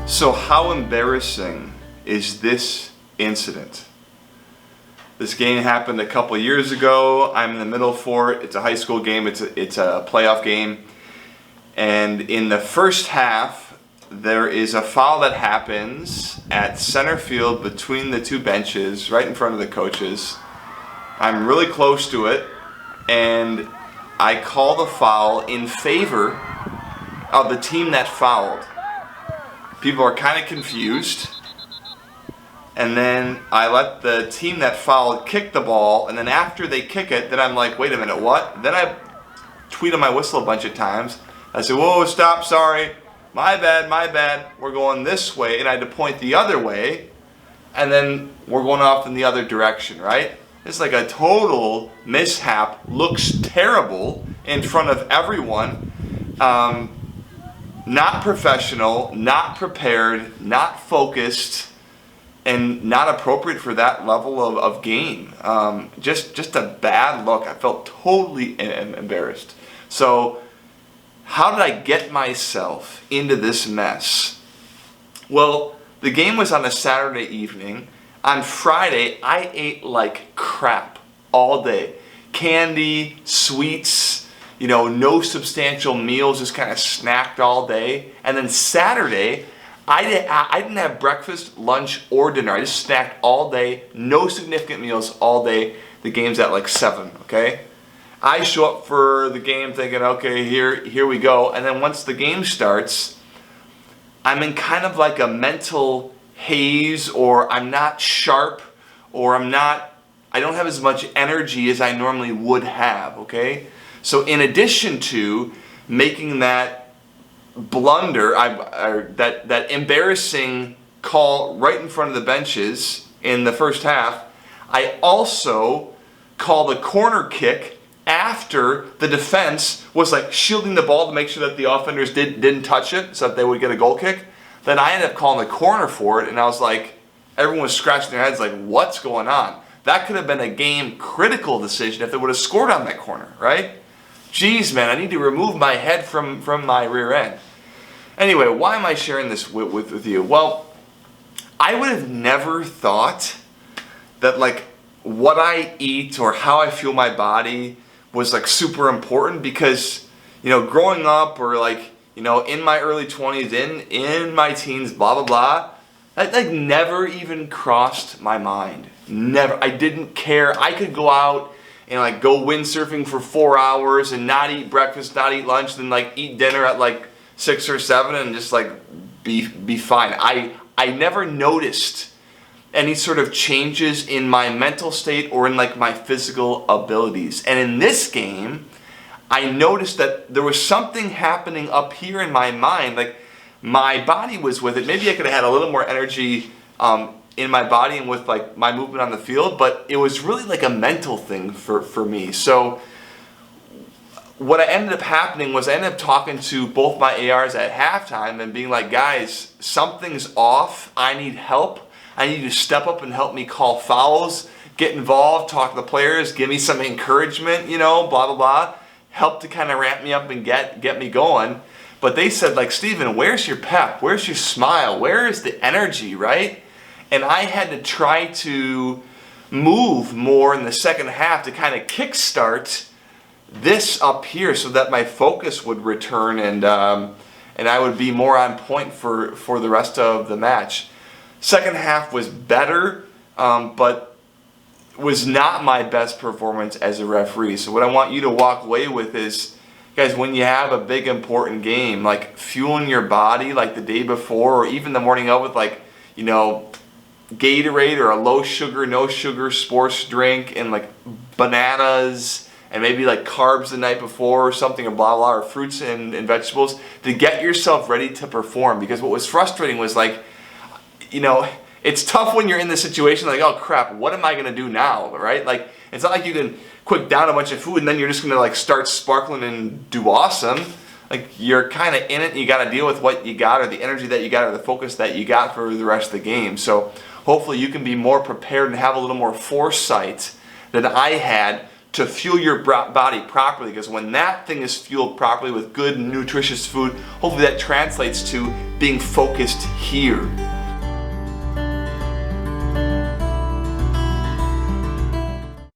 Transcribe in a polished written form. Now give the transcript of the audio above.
So how embarrassing is this incident? This game happened a couple years ago. I'm in the middle for it. It's a high school game. It's a playoff game. And in the first half, there is a foul that happens at center field between the two benches, right in front of the coaches. I'm really close to it, and I call the foul in favor of the team that fouled. People are kind of confused. And then I let the team that fouled kick the ball, and then after they kick it, then I'm like, wait a minute, what? Then I tweet on my whistle a bunch of times. I say, whoa, stop, sorry, my bad, we're going this way, and I had to point the other way, and then we're going off in the other direction, right? It's like a total mishap, looks terrible in front of everyone. Not professional, not prepared, not focused, and not appropriate for that level of game. Just a bad look. I felt totally embarrassed. So how did I get myself into this mess? Well, the game was on a Saturday evening. On Friday, I ate like crap all day. Candy, sweets, no substantial meals, just kind of snacked all day. And then Saturday, I didn't have breakfast, lunch, or dinner. I just snacked all day, no significant meals all day. The game's at like 7, okay? I show up for the game thinking, okay, here we go. And then once the game starts, I'm in kind of like a mental haze, or I'm not sharp, or I don't have as much energy as I normally would have, okay? So in addition to making that blunder, that embarrassing call right in front of the benches in the first half, I also called a corner kick after the defense was like shielding the ball to make sure that the offenders didn't touch it so that they would get a goal kick. Then I ended up calling the corner for it, and I was like, everyone was scratching their heads like, what's going on? That could have been a game critical decision if they would have scored on that corner, right? Jeez, man, I need to remove my head from my rear end. Anyway, why am I sharing this with you? Well, I would have never thought that like what I eat or how I feel my body was like super important, because growing up, or like in my early 20s, in my teens, blah blah blah, that like never even crossed my mind. Never. I didn't care. I could go out and like go windsurfing for 4 hours and not eat breakfast, not eat lunch, then like eat dinner at like 6 or 7 and just like be fine. I never noticed any sort of changes in my mental state or in like my physical abilities. And in this game, I noticed that there was something happening up here in my mind. Like my body was with it. Maybe I could have had a little more energy in my body and with like my movement on the field, but it was really like a mental thing for me. So what ended up happening was I ended up talking to both my ARs at halftime and being like, guys, something's off. I need help. I need you to step up and help me call fouls, get involved, talk to the players, give me some encouragement, blah, blah, blah. Help to kind of ramp me up and get me going. But they said, like, Steven, where's your pep? Where's your smile? Where is the energy, right? And I had to try to move more in the second half to kind of kickstart this up here so that my focus would return and I would be more on point for the rest of the match. Second half was better, but was not my best performance as a referee. So what I want you to walk away with is, guys, when you have a big important game, like fueling your body like the day before or even the morning of with like, Gatorade or a low sugar, no sugar sports drink and like bananas and maybe like carbs the night before or something, or blah blah, or fruits and vegetables to get yourself ready to perform. Because what was frustrating was like, it's tough when you're in this situation like, oh crap, what am I going to do now, right? Like, it's not like you can quick down a bunch of food and then you're just going to like start sparkling and do awesome. Like, you're kind of in it and you got to deal with what you got, or the energy that you got, or the focus that you got for the rest of the game. So hopefully you can be more prepared and have a little more foresight than I had to fuel your body properly, because when that thing is fueled properly with good nutritious food, hopefully that translates to being focused here.